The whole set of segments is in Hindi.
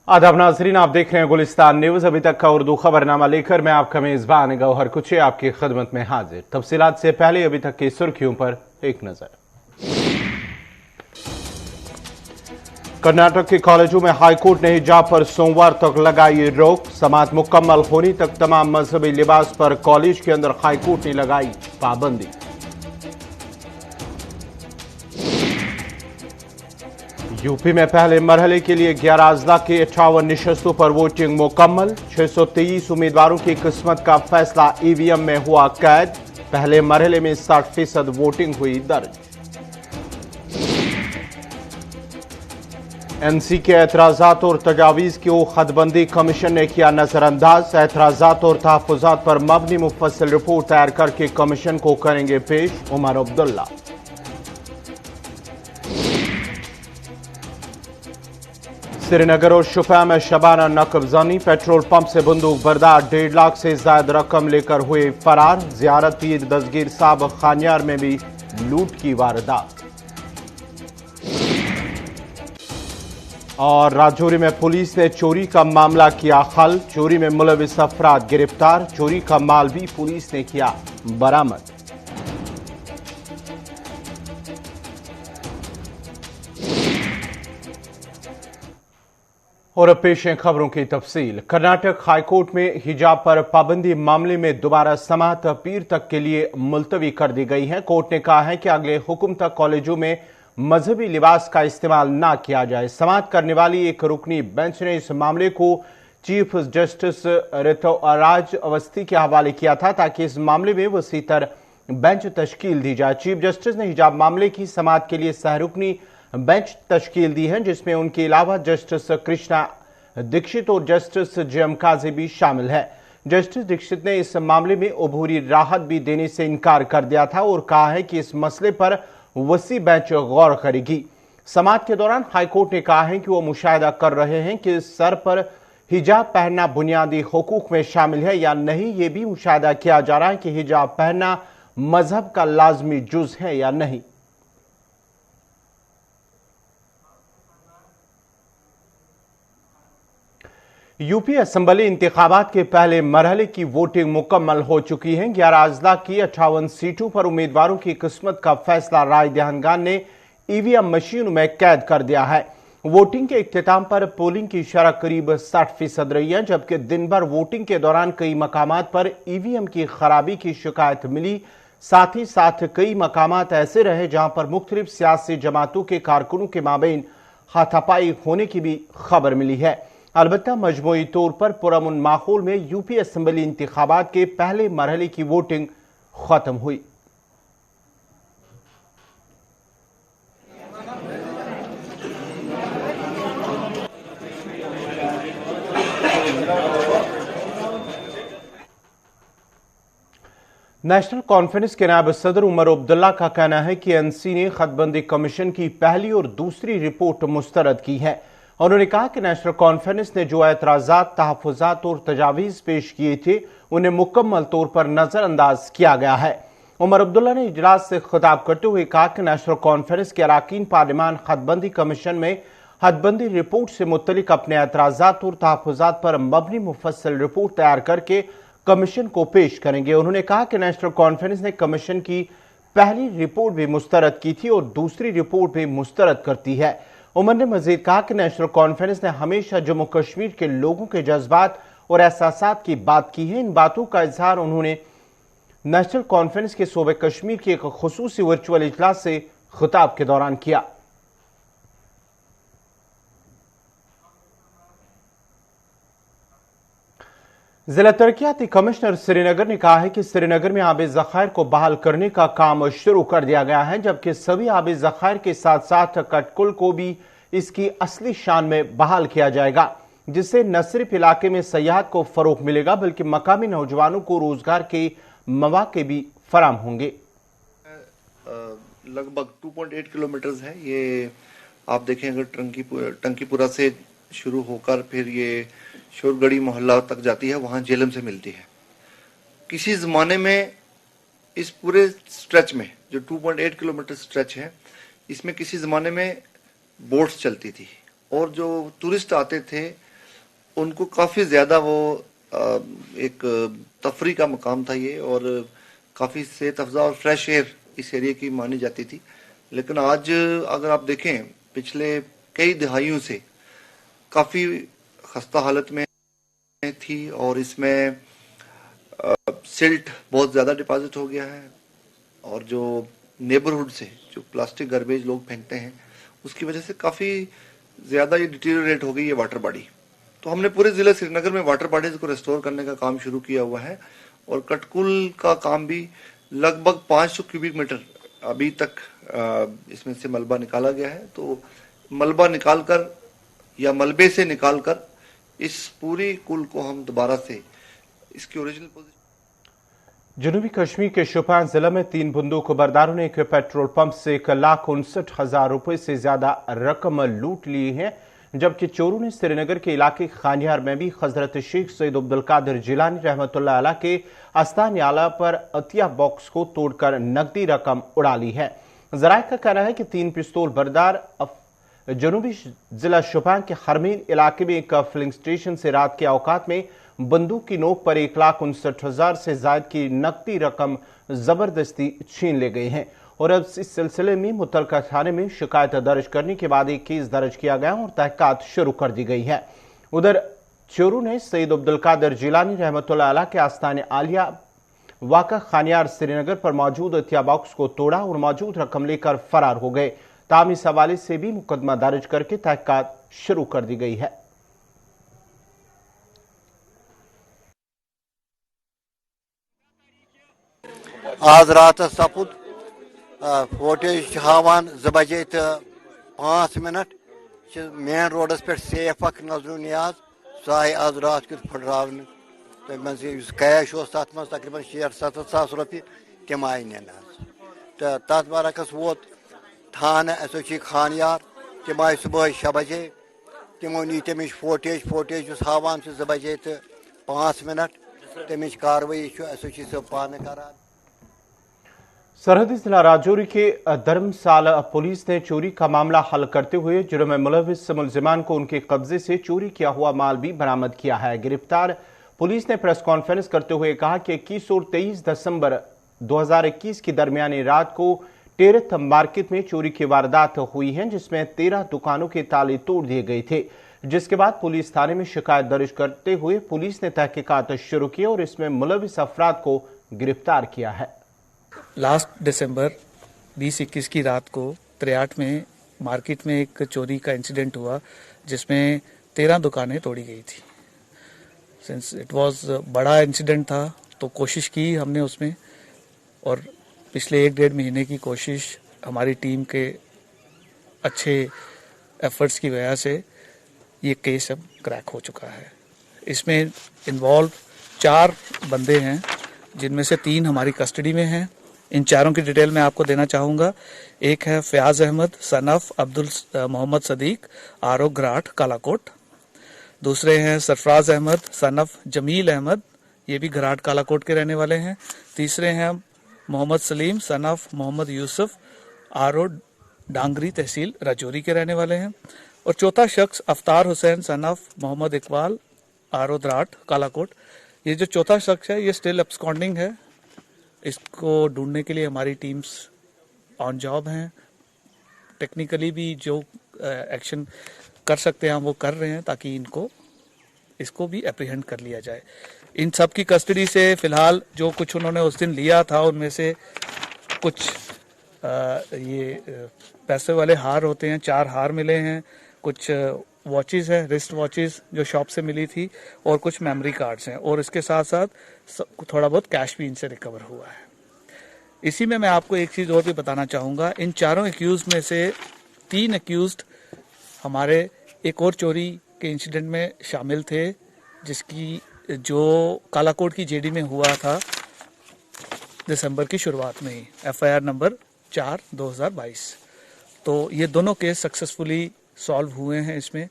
आदाब नाजरीन, आप देख रहे हैं गुलिस्तान न्यूज। अभी तक का उर्दू खबरनामा लेकर मैं आपका मेजबान गौहर कुछे आपकी खिदमत में हाजिर। तफसीलात से पहले अभी तक की सुर्खियों पर एक नजर। कर्नाटक के कॉलेजों में हाईकोर्ट ने हिजाब पर सोमवार तक लगाई रोक। समात मुकम्मल होने तक तमाम मजहबी लिबास पर कॉलेज के अंदर हाईकोर्ट ने लगाई पाबंदी। यूपी में पहले मरहले के लिए 11 अजला की 58 नशस्तों पर वोटिंग मुकम्मल। 623 उम्मीदवारों की किस्मत का फैसला ईवीएम में हुआ कैद। पहले मरहले में 60% वोटिंग हुई दर्ज। एनसी के एतराजात और तजावीज को हदबंदी कमीशन ने किया नजरअंदाज। एतराजात और तहफुजात पर मबनी मुफस्सिल रिपोर्ट तैयार करके कमीशन को करेंगे पेश उमर अब्दुल्ला। श्रीनगर और शुपा में शबाना नकबजानी। पेट्रोल पंप से बंदूक बरदार 1.5 लाख से ज्यादा रकम लेकर हुए फरार। जियारत पीर दस्तगीर साहब खानियार में भी लूट की वारदात। और राजौरी में पुलिस ने चोरी का मामला किया हल। चोरी में मुलविस अफराद गिरफ्तार। चोरी का माल भी पुलिस ने किया बरामद। और अब पेश है खबरों की तफसील। कर्नाटक हाईकोर्ट में हिजाब पर पाबंदी मामले में दोबारा समाअत पीर तक के लिए मुलतवी कर दी गई है। कोर्ट ने कहा है कि अगले हुक्म तक कॉलेजों में मजहबी लिबास का इस्तेमाल ना किया जाए। समाअत करने वाली एक रुकनी बेंच ने इस मामले को चीफ जस्टिस ऋतुराज अवस्थी के हवाले किया था ताकि इस मामले में वसीतर बेंच तश्कील दी जाए। चीफ जस्टिस ने हिजाब मामले की समाअत के लिए सहरुकनी बेंच तश्कील दी है, जिसमें उनके अलावा जस्टिस कृष्णा दीक्षित और जस्टिस जेएम काजी भी शामिल है। जस्टिस दीक्षित ने इस मामले में अबूरी राहत भी देने से इनकार कर दिया था और कहा है कि इस मसले पर वसी बेंच गौर करेगी। समाअत के दौरान हाईकोर्ट ने कहा है कि वो मुशाहिदा कर रहे हैं कि सर पर हिजाब पहनना बुनियादी हुकूक में शामिल है या नहीं। ये भी मुशाहिदा किया जा रहा है कि हिजाब पहनना मजहब का लाजमी जुज है या नहीं। यूपी असेंबली इंतखाबात के पहले मरहले की वोटिंग मुकम्मल हो चुकी है। 11 अजला की 58 सीटों पर उम्मीदवारों की किस्मत का फैसला राय दहानगान ने ईवीएम मशीन में कैद कर दिया है। वोटिंग के इख्तिताम पर पोलिंग की शरह करीब 60% रही है, जबकि दिन भर वोटिंग के दौरान कई मकामात पर ईवीएम की खराबी की शिकायत मिली। साथ ही साथ कई मकामात ऐसे रहे जहां पर मुख्तलिफ सियासी जमातों के कारकुनों के माबैन हाथापाई होने की भी खबर मिली है। अलबत्ता मजमूई तौर पर पुरअमन माहौल में यूपी असेंबली इंतखाबात के पहले मरहले की वोटिंग खत्म हुई। नेशनल कॉन्फ्रेंस के नायब सदर उमर अब्दुल्ला का कहना है कि एनसी ने खतबंदी कमीशन की पहली और दूसरी रिपोर्ट मुस्तरद की है। उन्होंने कहा कि नेशनल कॉन्फ्रेंस ने जो एतराजात, तहफुजात और तजावीज पेश किए थे उन्हें मुकम्मल तौर पर नजरअंदाज किया गया है। उमर अब्दुल्ला ने इजलास से खिताब करते हुए कहा कि नेशनल कॉन्फ्रेंस के अरकान पार्लियामान हदबंदी कमीशन में हदबंदी रिपोर्ट से मुतलिक अपने एतराजात और तहफुजात पर मबनी मुफस्सिल रिपोर्ट तैयार करके कमीशन को पेश करेंगे। उन्होंने कहा कि नेशनल कॉन्फ्रेंस ने कमीशन की पहली रिपोर्ट भी मुस्तरद की थी और दूसरी रिपोर्ट भी मुस्तरद करती है। उमर ने मजीद कहा कि नेशनल कॉन्फ्रेंस ने हमेशा जम्मू कश्मीर के लोगों के जज्बात और एहसासात की बात की है। इन बातों का इजहार उन्होंने नेशनल कॉन्फ्रेंस के सूबे कश्मीर के एक खुसूसी वर्चुअल इजलास से खिताब के दौरान किया। जिला तरक्याती कमिश्नर श्रीनगर ने कहा है कि श्रीनगर में आबी जखायर को बहाल करने का काम शुरू कर दिया गया है, जबकि सभी आबी जखायर के साथ साथ कटकुल को भी इसकी असली शान में बहाल किया जाएगा, जिससे न सिर्फ इलाके में सयाहत को फरोग मिलेगा बल्कि मकामी नौजवानों को रोजगार के मौके भी फराम होंगे। लगभग 2.8 किलोमीटर है ये। आप देखें अगर टंकीपुरा से शुरू होकर फिर ये शोरगढ़ी मोहल्ला तक जाती है, वहां जेलम से मिलती है। किसी जमाने में इस पूरे स्ट्रेच में जो 2.8 किलोमीटर स्ट्रेच है, इसमें किसी जमाने में बोट्स चलती थी और जो टूरिस्ट आते थे उनको काफी ज्यादा वो एक तफरी का मकाम था ये, और काफी सेहत अफजा और फ्रेश एयर इस एरिया की मानी जाती थी। लेकिन आज अगर आप देखें, पिछले कई दहाइयों से काफी खस्ता हालत में थी, और इसमें सिल्ट बहुत ज्यादा डिपॉजिट हो गया है, और जो नेबरहुड से जो प्लास्टिक गार्बेज लोग फेंकते हैं उसकी वजह से काफी ज्यादा ये डिटीरियोरेट हो गई है वाटर बॉडी। तो हमने पूरे जिले श्रीनगर में वाटर बॉडीज को रिस्टोर करने का काम शुरू किया हुआ है, और कटकुल का काम भी लगभग 500 क्यूबिक मीटर अभी तक इसमें से मलबा निकाला गया है। तो मलबा निकालकर या मलबे से निकालकर इस पूरी कुल को हम दोबारा से इसकी ओरिजिनल पोजीशन। जनूबी कश्मीर के शोपियां जिले में 3 बंदूकबरदारों ने एक पेट्रोल पंप से 1,59,000 रुपए से ज्यादा रकम लूट ली है, जबकि चोरों ने श्रीनगर के इलाके खानियार में भी हजरत शेख सैयद अब्दुल कादिर जिलानी रहमतुल्लाह अलैह के आस्थान आला पर अतिया बॉक्स को तोड़कर नकदी रकम उड़ा ली है। जराये का कहना है कि 3 पिस्तौल बरदार जनूबी जिला शोपियां के हरमीन इलाके में एक फिलिंग स्टेशन से रात के औकात में बंदूक की नोक पर 1,59,000 से ज्यादा की नकदी रकम जबरदस्ती छीन ले गए हैं, और अब इस सिलसिले में मुतलका थाने में शिकायत दर्ज करने के बाद एक केस दर्ज किया गया और तहकीकात शुरू कर दी गई है। उधर चोरों ने सैयद अब्दुल कादिर जिलानी रहमतुल्लाह अलैह के आस्थान आलिया वाका खानियार श्रीनगर पर मौजूद अतिया बॉक्स को तोड़ा और मौजूद रकम लेकर फरार हो गए। ताम इस हवाले से भी मुकदमा दर्ज करके तहकीकात शुरू कर दी गई है। आज रात सपुद फोटेज हावान 2 बजे तो 5 मिनट मेन रोडस पे सेफ अख नजर नियाज सह आई आज रात कुछ फुटरावन तो मन कैश तथ मज तकरीबन 60-70 सास रुपये तम आई नीन तो तथ बरकस वोत थाना एस खानियार तम आई सुबह 6 बजे तमो नी तमिच फोटेज हावान 2 बजे तो 5 मिनट तमिच कार्रवाई एस पान करान। सरहदी जिला राजौरी के धर्मशाला पुलिस ने चोरी का मामला हल करते हुए जुर्म में मुलविस मुलजिमान को उनके कब्जे से चोरी किया हुआ माल भी बरामद किया है। गिरफ्तार पुलिस ने प्रेस कॉन्फ्रेंस करते हुए कहा कि 21 और 23 दिसंबर 2021 की दरमियानी रात को टेरथ मार्केट में चोरी की वारदात हुई है, जिसमें 13 दुकानों के ताले तोड़ दिए गए थे, जिसके बाद पुलिस थाने में शिकायत दर्ज करते हुए पुलिस ने तहकीकात शुरू की और इसमें मुलविस अफराद को गिरफ्तार किया है। लास्ट दिसंबर 2021 की रात को 63 में मार्केट में एक चोरी का इंसिडेंट हुआ, जिसमें 13 दुकानें तोड़ी गई थी। सिंस इट वाज बड़ा इंसिडेंट था तो कोशिश की हमने उसमें, और पिछले 1-1.5 महीने की कोशिश हमारी टीम के अच्छे एफर्ट्स की वजह से ये केस अब क्रैक हो चुका है। इसमें इन्वॉल्व 4 बंदे हैं, जिनमें से 3 हमारी कस्टडी में हैं। इन चारों की डिटेल मैं आपको देना चाहूँगा। एक है फयाज अहमद सन ऑफ अब्दुल मोहम्मद सदीक आरो घराट कालाकोट। दूसरे हैं सरफराज अहमद सन ऑफ जमील अहमद, ये भी घराट कालाकोट के रहने वाले हैं। तीसरे हैं मोहम्मद सलीम सन ऑफ मोहम्मद यूसुफ आरो डांगरी तहसील राजौरी के रहने वाले हैं। और चौथा शख्स अफ्तार हुसैन सन ऑफ मोहम्मद इकबाल आरो घराट कालाकोट। ये जो चौथा शख्स है ये स्टिल एब्सकॉन्डिंग है। इसको ढूंढने के लिए हमारी टीम्स ऑन जॉब हैं। टेक्निकली भी जो एक्शन कर सकते हैं हम वो कर रहे हैं, ताकि इसको भी एप्रीहेंड कर लिया जाए। इन सब की कस्टडी से फिलहाल जो कुछ उन्होंने उस दिन लिया था, उनमें से कुछ ये पैसे वाले हार होते हैं, 4 हार मिले हैं, कुछ वॉचेस हैं, रिस्ट वॉचेस जो शॉप से मिली थी, और कुछ मेमोरी कार्ड्स हैं, और इसके साथ साथ थोड़ा बहुत कैश भी इनसे रिकवर हुआ है। इसी में मैं आपको एक चीज़ और भी बताना चाहूँगा। इन चारों एक्यूज में से 3 एक्यूज हमारे एक और चोरी के इंसिडेंट में शामिल थे, जो कालाकोट की जेडी में हुआ था दिसंबर की शुरुआत में ही, FIR नंबर 4/2022। तो ये दोनों केस सक्सेसफुली सॉल्व हुए हैं इसमें।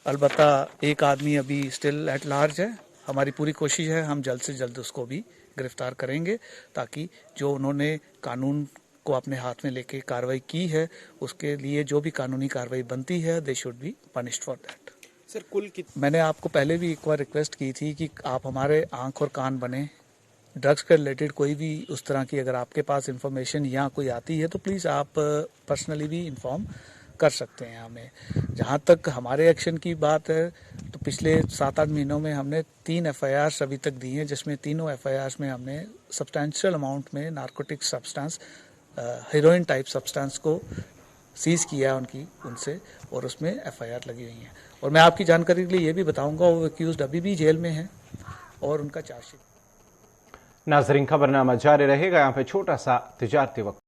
अलबत्ता एक आदमी अभी स्टिल एट लार्ज है। हमारी पूरी कोशिश है हम जल्द से जल्द उसको भी गिरफ्तार करेंगे, ताकि जो उन्होंने कानून को अपने हाथ में लेके कार्रवाई की है, उसके लिए जो भी कानूनी कार्रवाई बनती है, they should be punished for that. Sir कुल मैंने आपको पहले भी एक बार रिक्वेस्ट की थी कि आप हमारे आंख और कान बने। ड्रग्स के रिलेटेड कोई भी उस तरह की अगर आपके पास इंफॉर्मेशन या कोई आती है तो प्लीज़ आप पर्सनली भी इन्फॉर्म कर सकते हैं हमें। जहाँ तक हमारे एक्शन की बात है तो पिछले 7-8 महीनों में हमने 3 FIRs अभी तक दी हैं, जिसमें तीनों FIRs में हमने सब्सटैंशियल अमाउंट में narcotic substance, heroine type substance को सीज किया उनसे और उसमें FIR लगी हुई हैं। और मैं आपकी जानकारी के लिए ये भी बताऊंगा वो एक्यूज्ड अभी भी जेल में हैं और उनका चार्जशीट। नाजरीन, खबरनामा जारी रहेगा। यहाँ पे छोटा सा तिजारती वक्त।